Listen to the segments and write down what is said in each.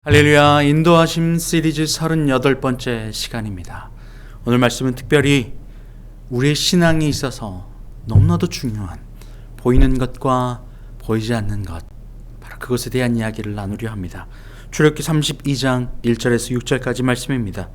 할렐루야, 인도하심 시리즈 38번째 시간입니다. 오늘 말씀은 특별히 우리의 신앙에 있어서 너무나도 중요한 보이는 것과 보이지 않는 것, 바로 그것에 대한 이야기를 나누려 합니다. 출애굽기 32장 1절에서 6절까지 말씀입니다.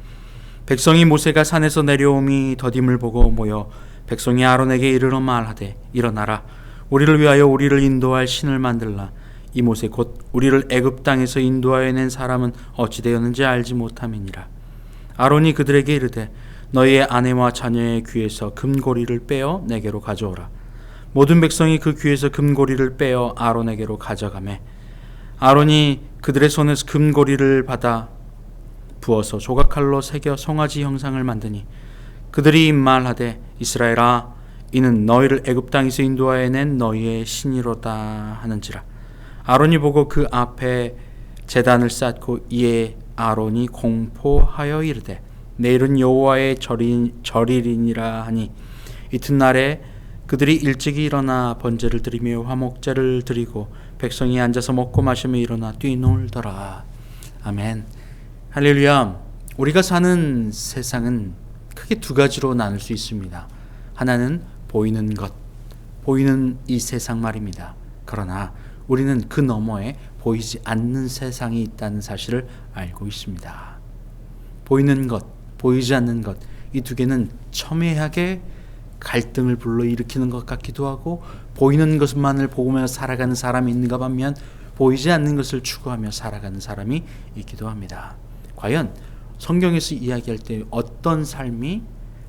백성이 모세가 산에서 내려옴이 더딤을 보고 모여 백성이 아론에게 이르러 말하되, 일어나라, 우리를 위하여 우리를 인도할 신을 만들라. 이 모세 곧 우리를 애굽 땅에서 인도하여 낸 사람은 어찌 되었는지 알지 못함이니라. 아론이 그들에게 이르되, 너희의 아내와 자녀의 귀에서 금고리를 빼어 내게로 가져오라. 모든 백성이 그 귀에서 금고리를 빼어 아론에게로 가져가매, 아론이 그들의 손에서 금고리를 받아 부어서 조각칼로 새겨 송아지 형상을 만드니, 그들이 말하되, 이스라엘아, 이는 너희를 애굽 땅에서 인도하여 낸 너희의 신이로다 하는지라. 아론이 보고 그 앞에 제단을 쌓고 이에 아론이 공포하여 이르되, 내일은 여호와의 절일이니라 하니, 이튿날에 그들이 일찍이 일어나 번제를 드리며 화목제를 드리고 백성이 앉아서 먹고 마시며 일어나 뛰놀더라. 아멘. 할렐루야. 우리가 사는 세상은 크게 두 가지로 나눌 수 있습니다. 하나는 보이는 것, 보이는 이 세상 말입니다. 그러나 우리는 그 너머에 보이지 않는 세상이 있다는 사실을 알고 있습니다. 보이는 것, 보이지 않는 것, 이 두 개는 첨예하게 갈등을 불러일으키는 것 같기도 하고, 보이는 것만을 보며 살아가는 사람이 있는가 반면 보이지 않는 것을 추구하며 살아가는 사람이 있기도 합니다. 과연 성경에서 이야기할 때 어떤 삶이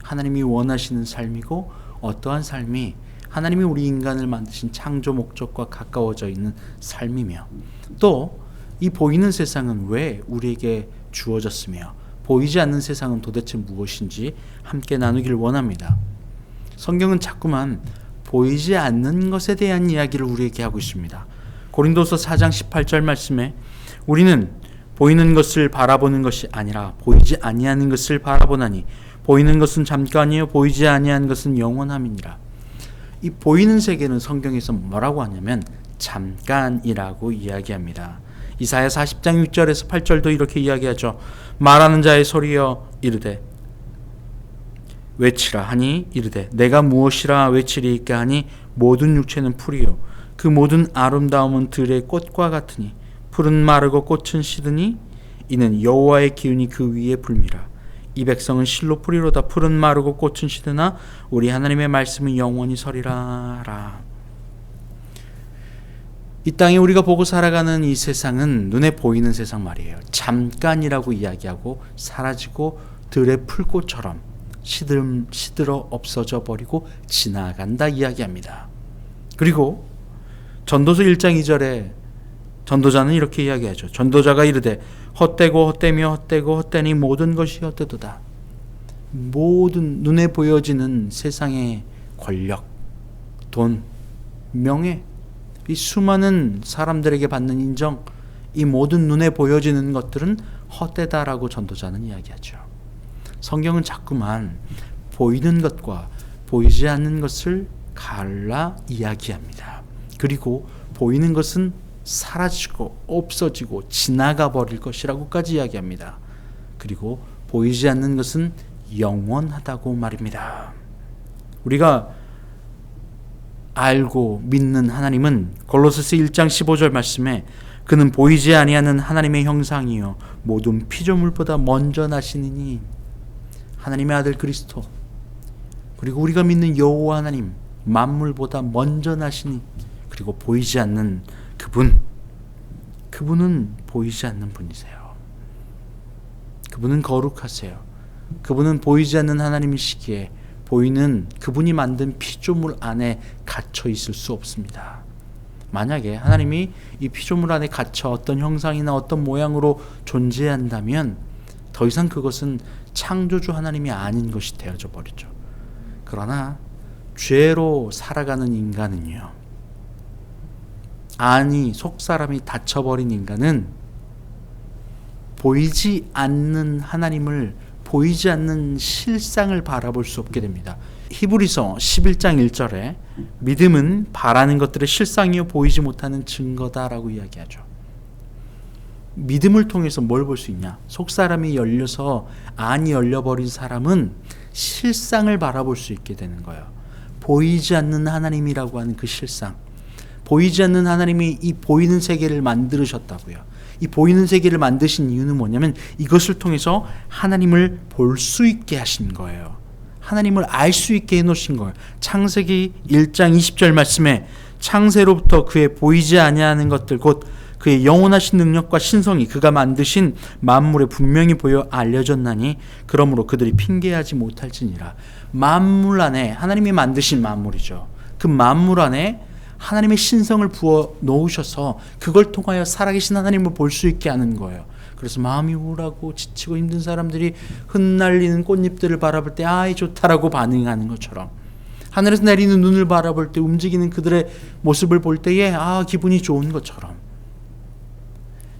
하나님이 원하시는 삶이고, 어떠한 삶이 하나님이 우리 인간을 만드신 창조 목적과 가까워져 있는 삶이며, 또 이 보이는 세상은 왜 우리에게 주어졌으며 보이지 않는 세상은 도대체 무엇인지 함께 나누길 원합니다. 성경은 자꾸만 보이지 않는 것에 대한 이야기를 우리에게 하고 있습니다. 고린도서 4장 18절 말씀에, 우리는 보이는 것을 바라보는 것이 아니라 보이지 아니하는 것을 바라보나니, 보이는 것은 잠깐이요 보이지 아니하는 것은 영원함이니라. 이 보이는 세계는 성경에서 뭐라고 하냐면 잠깐이라고 이야기합니다. 이사야 40장 6절에서 8절도 이렇게 이야기하죠. 말하는 자의 소리여 이르되 외치라 하니, 이르되 내가 무엇이라 외치리이까 하니, 모든 육체는 풀이요 그 모든 아름다움은 들의 꽃과 같으니, 풀은 마르고 꽃은 시드니 이는 여호와의 기운이 그 위에 불미라. 이 백성은 실로 뿌리로다. 풀은 마르고 꽃은 시드나 우리 하나님의 말씀은 영원히 서리라. 이 땅에 우리가 보고 살아가는 이 세상은 눈에 보이는 세상 말이에요. 잠깐이라고 이야기하고 사라지고 들의 풀꽃처럼 시들어 없어져 버리고 지나간다 이야기합니다. 그리고 전도서 1장 2절에 전도자는 이렇게 이야기하죠. 전도자가 이르되 헛되고 헛되며 헛되고 헛되니 모든 것이 헛되도다. 모든 눈에 보여지는 세상의 권력, 돈, 명예, 이 수많은 사람들에게 받는 인정, 이 모든 눈에 보여지는 것들은 헛되다라고 전도자는 이야기하죠. 성경은 자꾸만 보이는 것과 보이지 않는 것을 갈라 이야기합니다. 그리고 보이는 것은 사라지고 없어지고 지나가 버릴 것이라고까지 이야기합니다. 그리고 보이지 않는 것은 영원하다고 말입니다. 우리가 알고 믿는 하나님은 골로새서 1장 15절 말씀에, 그는 보이지 아니하는 하나님의 형상이요 모든 피조물보다 먼저 나시니니, 하나님의 아들 그리스도, 그리고 우리가 믿는 여호와 하나님, 만물보다 먼저 나시니, 그리고 보이지 않는 그분은 보이지 않는 분이세요. 그분은 거룩하세요. 그분은 보이지 않는 하나님이시기에 보이는 그분이 만든 피조물 안에 갇혀 있을 수 없습니다. 만약에 하나님이 이 피조물 안에 갇혀 어떤 형상이나 어떤 모양으로 존재한다면 더 이상 그것은 창조주 하나님이 아닌 것이 되어져 버리죠. 그러나 죄로 살아가는 인간은요, 속사람이 닫혀버린 인간은 보이지 않는 하나님을, 보이지 않는 실상을 바라볼 수 없게 됩니다. 히브리서 11장 1절에 믿음은 바라는 것들의 실상이요 보이지 못하는 증거다라고 이야기하죠. 믿음을 통해서 뭘 볼 수 있냐? 속사람이 열려서 안이 열려버린 사람은 실상을 바라볼 수 있게 되는 거예요. 보이지 않는 하나님이라고 하는 그 실상. 보이지 않는 하나님이 이 보이는 세계를 만드셨다고요. 이 보이는 세계를 만드신 이유는 뭐냐면 이것을 통해서 하나님을 볼 수 있게 하신 거예요. 하나님을 알 수 있게 해놓으신 거예요. 창세기 1장 20절 말씀에 창세로부터 그의 보이지 아니하는 것들 곧 그의 영원하신 능력과 신성이 그가 만드신 만물에 분명히 보여 알려졌나니 그러므로 그들이 핑계하지 못할지니라. 만물 안에 하나님이 만드신 만물이죠. 그 만물 안에 하나님의 신성을 부어 놓으셔서 그걸 통하여 살아계신 하나님을 볼 수 있게 하는 거예요. 그래서 마음이 우울하고 지치고 힘든 사람들이 흩날리는 꽃잎들을 바라볼 때 아이 좋다라고 반응하는 것처럼 하늘에서 내리는 눈을 바라볼 때 움직이는 그들의 모습을 볼 때에 기분이 좋은 것처럼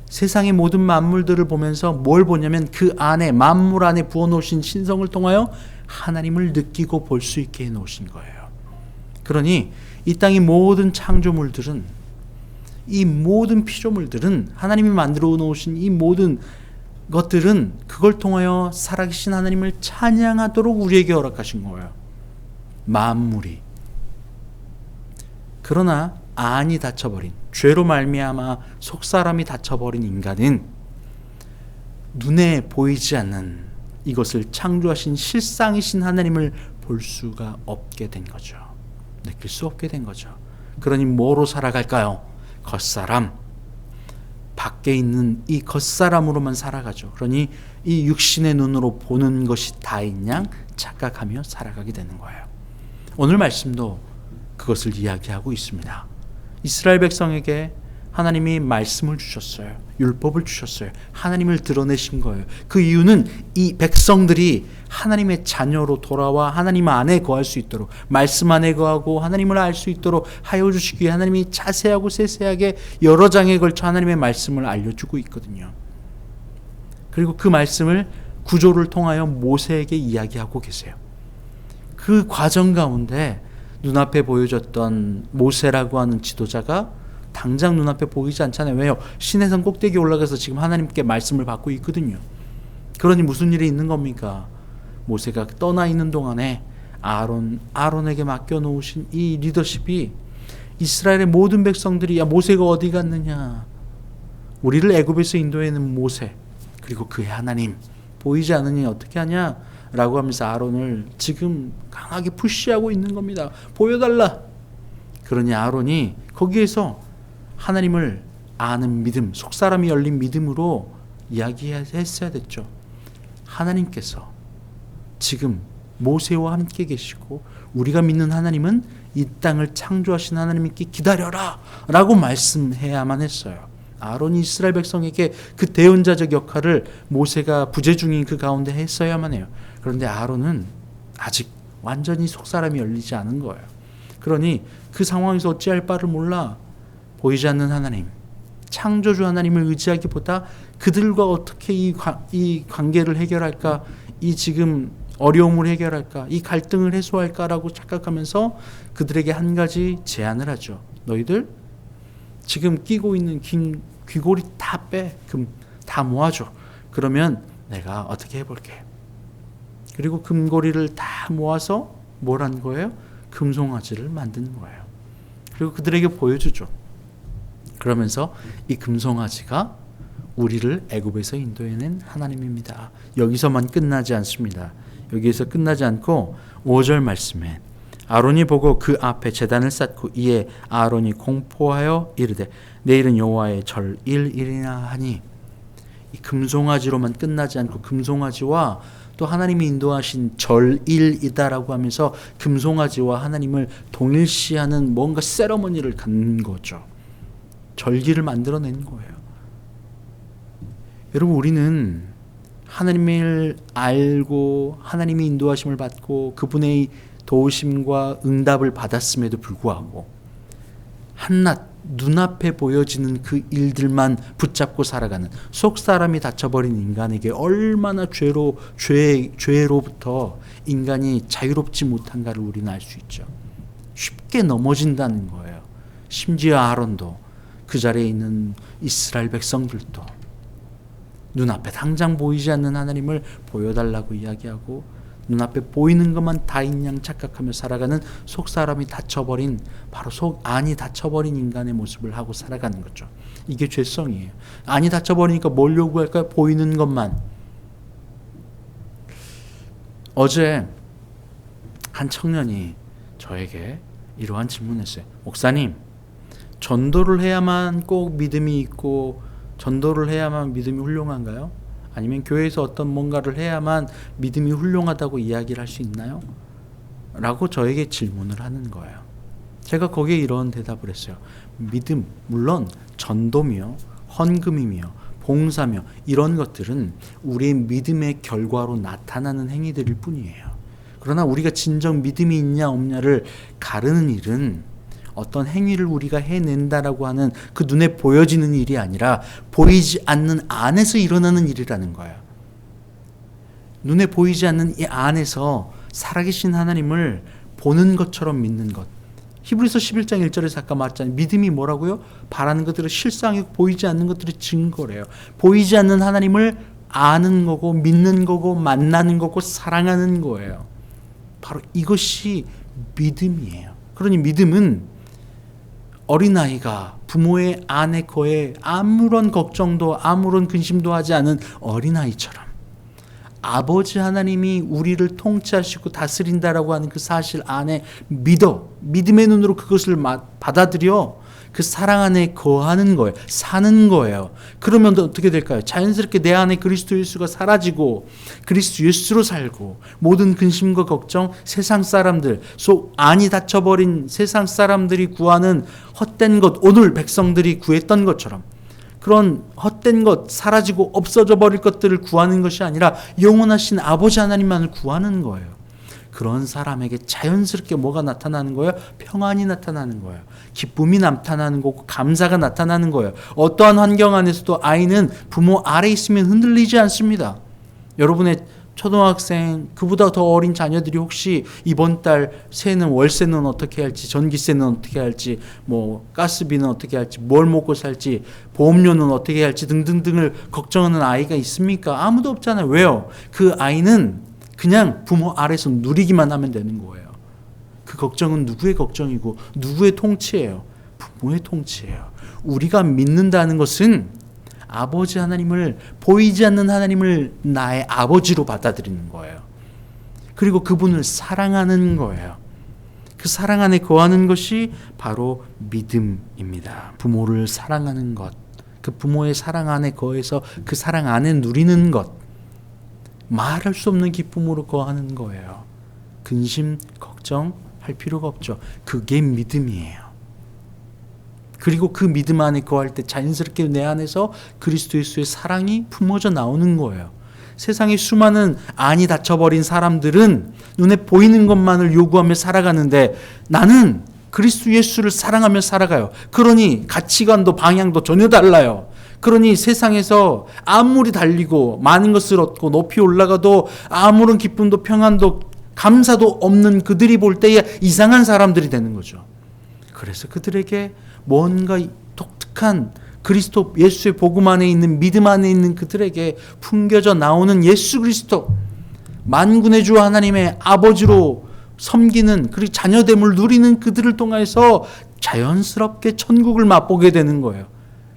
세상의 모든 만물들을 보면서 뭘 보냐면 그 안에 만물 안에 부어놓으신 신성을 통하여 하나님을 느끼고 볼 수 있게 해놓으신 거예요. 그러니 이 땅의 모든 창조물들은 이 모든 피조물들은 하나님이 만들어 놓으신 이 모든 것들은 그걸 통하여 살아계신 하나님을 찬양하도록 우리에게 허락하신 거예요. 만물이. 그러나 안이 닫혀버린 죄로 말미암아 속사람이 닫혀버린 인간은 눈에 보이지 않는 이것을 창조하신 실상이신 하나님을 볼 수가 없게 된 거죠. 느낄 수 없게 된 거죠. 그러니 뭐로 살아갈까요? 겉사람. 밖에 있는 이 겉사람으로만 살아가죠. 그러니 이 육신의 눈으로 보는 것이 다인 양 착각하며 살아가게 되는 거예요. 오늘 말씀도 그것을 이야기하고 있습니다. 이스라엘 백성에게 하나님이 말씀을 주셨어요. 율법을 주셨어요. 하나님을 드러내신 거예요. 그 이유는 이 백성들이 하나님의 자녀로 돌아와 하나님 안에 거할 수 있도록 말씀 안에 거하고 하나님을 알 수 있도록 하여 주시기 위해 하나님이 자세하고 세세하게 여러 장에 걸쳐 하나님의 말씀을 알려주고 있거든요. 그리고 그 말씀을 구조를 통하여 모세에게 이야기하고 계세요. 그 과정 가운데 눈앞에 보여졌던 모세라고 하는 지도자가 당장 눈앞에 보이지 않잖아요. 왜요? 시내산 꼭대기에 올라가서 지금 하나님께 말씀을 받고 있거든요. 그러니 무슨 일이 있는 겁니까? 모세가 떠나 있는 동안에 아론에게 맡겨놓으신 이 리더십이 이스라엘의 모든 백성들이 야 모세가 어디 갔느냐? 우리를 애굽에서 인도해낸 모세 그리고 그의 하나님 보이지 않으니 어떻게 하냐? 라고 하면서 아론을 지금 강하게 푸시하고 있는 겁니다. 보여달라. 그러니 아론이 거기에서 하나님을 아는 믿음, 속사람이 열린 믿음으로 이야기했어야 됐죠. 하나님께서 지금 모세와 함께 계시고 우리가 믿는 하나님은 이 땅을 창조하신 하나님께 기다려라 라고 말씀해야만 했어요. 아론이 이스라엘 백성에게 그 대언자적 역할을 모세가 부재 중인 그 가운데 했어야만 해요. 그런데 아론은 아직 완전히 속사람이 열리지 않은 거예요. 그러니 그 상황에서 어찌할 바를 몰라 보이지 않는 하나님, 창조주 하나님을 의지하기보다 그들과 어떻게 이 관계를 해결할까, 이 지금 어려움을 해결할까, 이 갈등을 해소할까라고 착각하면서 그들에게 한 가지 제안을 하죠. 너희들 지금 끼고 있는 귀고리 다 빼, 다 모아줘. 그러면 내가 어떻게 해볼게. 그리고 금고리를 다 모아서 뭘 한 거예요? 금송아지를 만든 거예요. 그리고 그들에게 보여주죠. 그러면서 이 금송아지가 우리를 애굽에서 인도해낸 하나님입니다. 여기서만 끝나지 않습니다. 여기에서 끝나지 않고 5절 말씀에 아론이 보고 그 앞에 제단을 쌓고 이에 아론이 공포하여 이르되 내일은 여호와의 절일이라 하니 이 금송아지로만 끝나지 않고 금송아지와 또 하나님이 인도하신 절일이다라고 하면서 금송아지와 하나님을 동일시하는 뭔가 세러머니를 갖는 거죠. 절기를 만들어낸 거예요. 여러분 우리는 하나님을 알고 하나님의 인도하심을 받고 그분의 도우심과 응답을 받았음에도 불구하고 한낱 눈앞에 보여지는 그 일들만 붙잡고 살아가는 속사람이 닫혀버린 인간에게 얼마나 죄로부터 인간이 자유롭지 못한가를 우리는 알 수 있죠. 쉽게 넘어진다는 거예요. 심지어 아론도 그 자리에 있는 이스라엘 백성들도 눈앞에 당장 보이지 않는 하나님을 보여달라고 이야기하고 눈앞에 보이는 것만 다인 양 착각하며 살아가는 속사람이 닫혀버린, 바로 속 안이 닫혀버린 인간의 모습을 하고 살아가는 거죠. 이게 죄성이에요. 안이 닫혀버리니까 뭘 요구할까요? 보이는 것만. 어제 한 청년이 저에게 이러한 질문을 했어요. 목사님, 전도를 해야만 꼭 믿음이 있고 전도를 해야만 믿음이 훌륭한가요? 아니면 교회에서 어떤 뭔가를 해야만 믿음이 훌륭하다고 이야기를 할 수 있나요? 라고 저에게 질문을 하는 거예요. 제가 거기에 이런 대답을 했어요. 믿음, 물론 전도며 헌금이며 봉사며 이런 것들은 우리의 믿음의 결과로 나타나는 행위들일 뿐이에요. 그러나 우리가 진정 믿음이 있냐 없냐를 가르는 일은 어떤 행위를 우리가 해낸다라고 하는 그 눈에 보여지는 일이 아니라 보이지 않는 안에서 일어나는 일이라는 거예요. 눈에 보이지 않는 이 안에서 살아계신 하나님을 보는 것처럼 믿는 것. 히브리서 11장 1절에서 아까 말했잖아요. 믿음이 뭐라고요? 바라는 것들은 실상이고 보이지 않는 것들이 증거래요. 보이지 않는 하나님을 아는 거고 믿는 거고 만나는 거고 사랑하는 거예요. 바로 이것이 믿음이에요. 그러니 믿음은 어린아이가 부모의 안에 거에 아무런 걱정도 아무런 근심도 하지 않은 어린아이처럼 아버지 하나님이 우리를 통치하시고 다스린다라고 하는 그 사실 안에 믿음의 눈으로 그것을 받아들여 그 사랑 안에 거하는 거예요. 사는 거예요. 그러면 어떻게 될까요? 자연스럽게 내 안에 그리스도 예수가 사라지고 그리스도 예수로 살고 모든 근심과 걱정, 세상 사람들, 속 안이 닫혀버린 세상 사람들이 구하는 헛된 것, 오늘 백성들이 구했던 것처럼 그런 헛된 것, 사라지고 없어져 버릴 것들을 구하는 것이 아니라 영원하신 아버지 하나님만을 구하는 거예요. 그런 사람에게 자연스럽게 뭐가 나타나는 거예요? 평안이 나타나는 거예요. 기쁨이 나타나는 거고 감사가 나타나는 거예요. 어떠한 환경 안에서도 아이는 부모 아래 있으면 흔들리지 않습니다. 여러분의 초등학생, 그보다 더 어린 자녀들이 혹시 이번 달 세는 월세는 어떻게 할지, 전기세는 어떻게 할지, 뭐 가스비는 어떻게 할지, 뭘 먹고 살지, 보험료는 어떻게 할지 등등등을 걱정하는 아이가 있습니까? 아무도 없잖아요. 왜요? 그 아이는 그냥 부모 아래서 누리기만 하면 되는 거예요. 그 걱정은 누구의 걱정이고 누구의 통치예요? 부모의 통치예요. 우리가 믿는다는 것은 아버지 하나님을, 보이지 않는 하나님을 나의 아버지로 받아들이는 거예요. 그리고 그분을 사랑하는 거예요. 그 사랑 안에 거하는 것이 바로 믿음입니다. 부모를 사랑하는 것, 그 부모의 사랑 안에 거해서 그 사랑 안에 누리는 것, 말할 수 없는 기쁨으로 거하는 거예요. 근심, 걱정할 필요가 없죠. 그게 믿음이에요. 그리고 그 믿음 안에 거할 때 자연스럽게 내 안에서 그리스도 예수의 사랑이 품어져 나오는 거예요. 세상에 수많은 안이 닫혀버린 사람들은 눈에 보이는 것만을 요구하며 살아가는데 나는 그리스도 예수를 사랑하며 살아가요. 그러니 가치관도 방향도 전혀 달라요. 그러니 세상에서 아무리 달리고 많은 것을 얻고 높이 올라가도 아무런 기쁨도 평안도 감사도 없는 그들이 볼 때에 이상한 사람들이 되는 거죠. 그래서 그들에게 뭔가 독특한 그리스도 예수의 복음 안에 있는 믿음 안에 있는 그들에게 풍겨져 나오는 예수 그리스도, 만군의 주 하나님의 아버지로 섬기는, 그리고 자녀됨을 누리는 그들을 통해서 자연스럽게 천국을 맛보게 되는 거예요.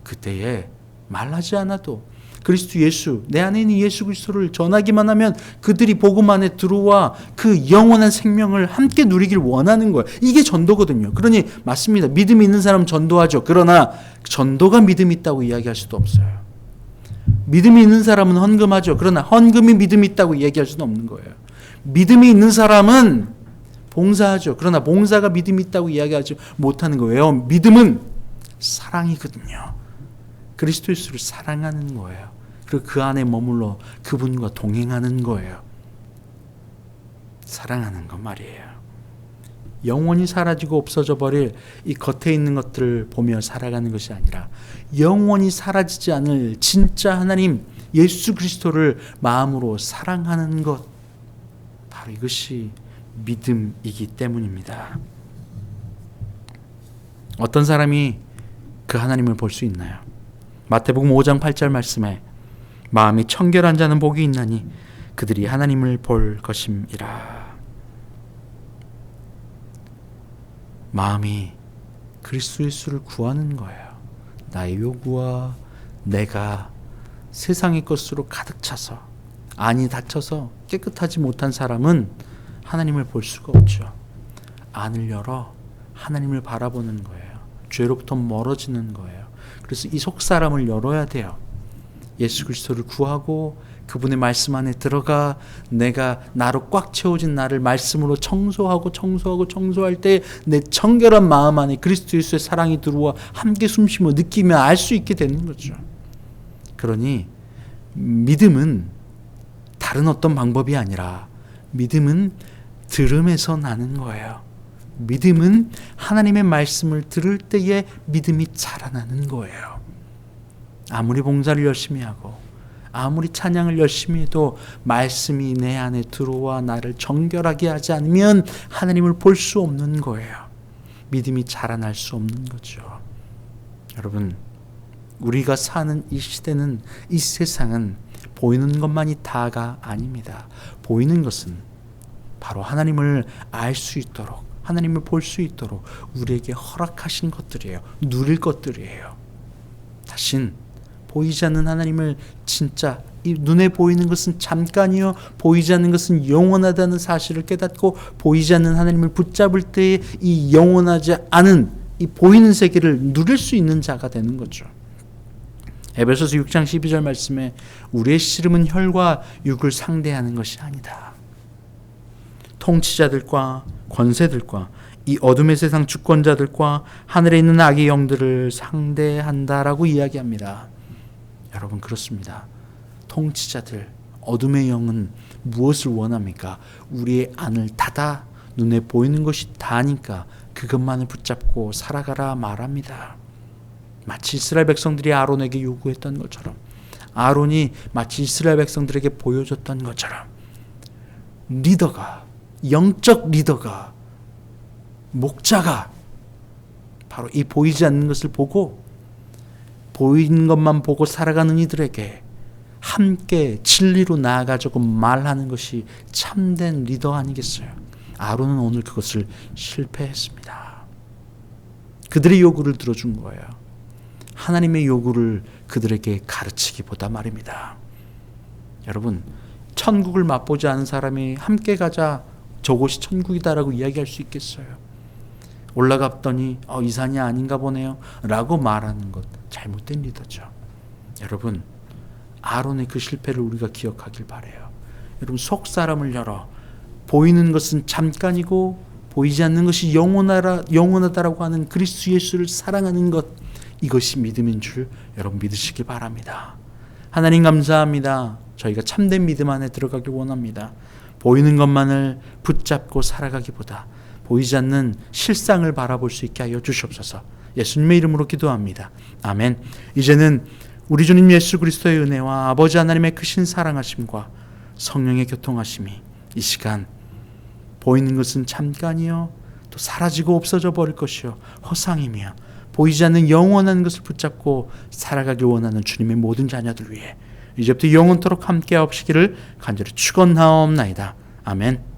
그때에 말하지 않아도 그리스도 예수, 내 안에 있는 예수 그리스도를 전하기만 하면 그들이 복음 안에 들어와 그 영원한 생명을 함께 누리길 원하는 거예요. 이게 전도거든요. 그러니 맞습니다. 믿음이 있는 사람은 전도하죠. 그러나 전도가 믿음이 있다고 이야기할 수도 없어요. 믿음이 있는 사람은 헌금하죠. 그러나 헌금이 믿음이 있다고 이야기할 수는 없는 거예요. 믿음이 있는 사람은 봉사하죠. 그러나 봉사가 믿음이 있다고 이야기하지 못하는 거예요. 믿음은 사랑이거든요. 그리스도 예수를 사랑하는 거예요. 그리고 그 안에 머물러 그분과 동행하는 거예요. 사랑하는 것 말이에요. 영원히 사라지고 없어져 버릴 이 겉에 있는 것들을 보며 살아가는 것이 아니라 영원히 사라지지 않을 진짜 하나님 예수 그리스도를 마음으로 사랑하는 것, 바로 이것이 믿음이기 때문입니다. 어떤 사람이 그 하나님을 볼 수 있나요? 마태복음 5장 8절 말씀에 마음이 청결한 자는 복이 있나니 그들이 하나님을 볼 것임이라. 마음이 그리스도 예수를 구하는 거예요. 나의 요구와 내가 세상의 것으로 가득 차서 안이 닫혀서 깨끗하지 못한 사람은 하나님을 볼 수가 없죠. 안을 열어 하나님을 바라보는 거예요. 죄로부터 멀어지는 거예요. 그래서 이 속사람을 열어야 돼요. 예수 그리스도를 구하고 그분의 말씀 안에 들어가 내가 나로 꽉 채워진 나를 말씀으로 청소할 때 내 청결한 마음 안에 그리스도 예수의 사랑이 들어와 함께 숨쉬며 느끼며 알 수 있게 되는 거죠. 그러니 믿음은 다른 어떤 방법이 아니라 믿음은 들음에서 나는 거예요. 믿음은 하나님의 말씀을 들을 때에 믿음이 자라나는 거예요. 아무리 봉사를 열심히 하고 아무리 찬양을 열심히 해도 말씀이 내 안에 들어와 나를 정결하게 하지 않으면 하나님을 볼 수 없는 거예요. 믿음이 자라날 수 없는 거죠. 여러분, 우리가 사는 이 시대는, 이 세상은 보이는 것만이 다가 아닙니다. 보이는 것은 바로 하나님을 알 수 있도록, 하나님을 볼 수 있도록 우리에게 허락하신 것들이에요. 누릴 것들이에요. 다신 보이지 않는 하나님을 진짜 이 눈에 보이는 것은 잠깐이요 보이지 않는 것은 영원하다는 사실을 깨닫고 보이지 않는 하나님을 붙잡을 때에 이 영원하지 않은 이 보이는 세계를 누릴 수 있는 자가 되는 거죠. 에베소서 6장 12절 말씀에 우리의 씨름은 혈과 육을 상대하는 것이 아니다. 통치자들과 권세들과 이 어둠의 세상 주권자들과 하늘에 있는 악의 영들을 상대한다라고 이야기합니다. 여러분, 그렇습니다. 통치자들, 어둠의 영은 무엇을 원합니까? 우리의 안을 닫아 눈에 보이는 것이 다니까 그것만을 붙잡고 살아가라 말합니다. 마치 이스라엘 백성들이 아론에게 요구했던 것처럼, 아론이 마치 이스라엘 백성들에게 보여줬던 것처럼, 리더가, 영적 리더가, 목자가 바로 이 보이지 않는 것을 보고 보이는 것만 보고 살아가는 이들에게 함께 진리로 나아가자고 말하는 것이 참된 리더 아니겠어요? 아론은 오늘 그것을 실패했습니다. 그들의 요구를 들어준 거예요. 하나님의 요구를 그들에게 가르치기보다 말입니다. 여러분, 천국을 맛보지 않은 사람이 함께 가자, 저곳이 천국이다라고 이야기할 수 있겠어요? 올라갔더니 이 산이 아닌가 보네요 라고 말하는 것, 잘못된 리더죠. 여러분, 아론의 그 실패를 우리가 기억하길 바라요. 여러분, 속사람을 열어 보이는 것은 잠깐이고 보이지 않는 것이 영원하다라고 하는 그리스도 예수를 사랑하는 것, 이것이 믿음인 줄 여러분 믿으시길 바랍니다. 하나님 감사합니다. 저희가 참된 믿음 안에 들어가길 원합니다. 보이는 것만을 붙잡고 살아가기보다 보이지 않는 실상을 바라볼 수 있게 하여 주시옵소서. 예수님의 이름으로 기도합니다. 아멘. 이제는 우리 주님 예수 그리스도의 은혜와 아버지 하나님의 크신 사랑하심과 성령의 교통하심이 이 시간 보이는 것은 잠깐이요 또 사라지고 없어져 버릴 것이요 허상이며 보이지 않는 영원한 것을 붙잡고 살아가길 원하는 주님의 모든 자녀들 위해 이제부터 영원토록 함께 하옵시기를 간절히 축원하옵나이다. 아멘.